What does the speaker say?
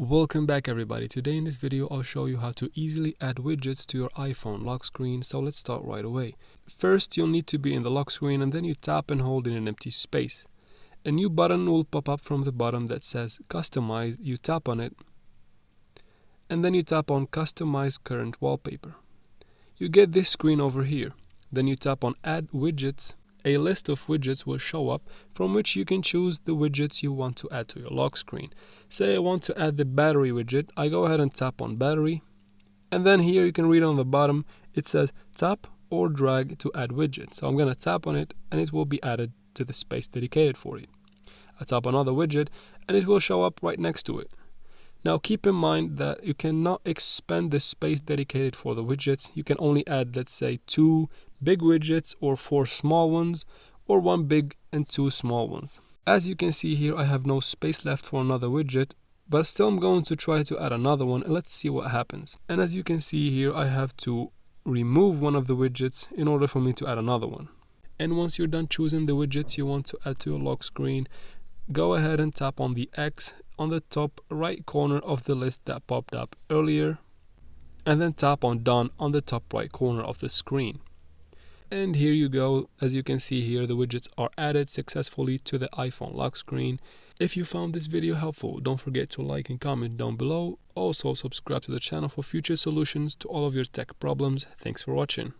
Welcome back everybody. Today in this video I'll show you how to easily add widgets to your iPhone lock screen, so let's start right away. First you'll need to be in the lock screen and then you tap and hold in an empty space. A new button will pop up from the bottom that says Customize. You tap on it and then you tap on Customize Current Wallpaper. You get this screen over here. Then you tap on Add Widgets. A list of widgets will show up from which you can choose the widgets you want to add to your lock screen. Say I want to add the battery widget. I go ahead and tap on battery, and then here you can read on the bottom it says tap or drag to add widget. So I'm going to tap on it and it will be added to the space dedicated for it. I tap on another widget and it will show up right next to it. Now keep in mind that you cannot expand the space dedicated for the widgets. You can only add, let's say, 2 big widgets or 4 small ones, or 1 big and 2 small ones. As you can see here, I have no space left for another widget, but still I'm going to try to add another one and let's see what happens. And as you can see here, I have to remove one of the widgets in order for me to add another one. And once you're done choosing the widgets you want to add to your lock screen, go ahead and tap on the X on the top right corner of the list that popped up earlier, and then tap on Done on the top right corner of the screen. And here you go. As you can see here, the widgets are added successfully to the iPhone lock screen. If you found this video helpful, don't forget to like and comment down below. Also subscribe to the channel for future solutions to all of your tech problems. Thanks for watching.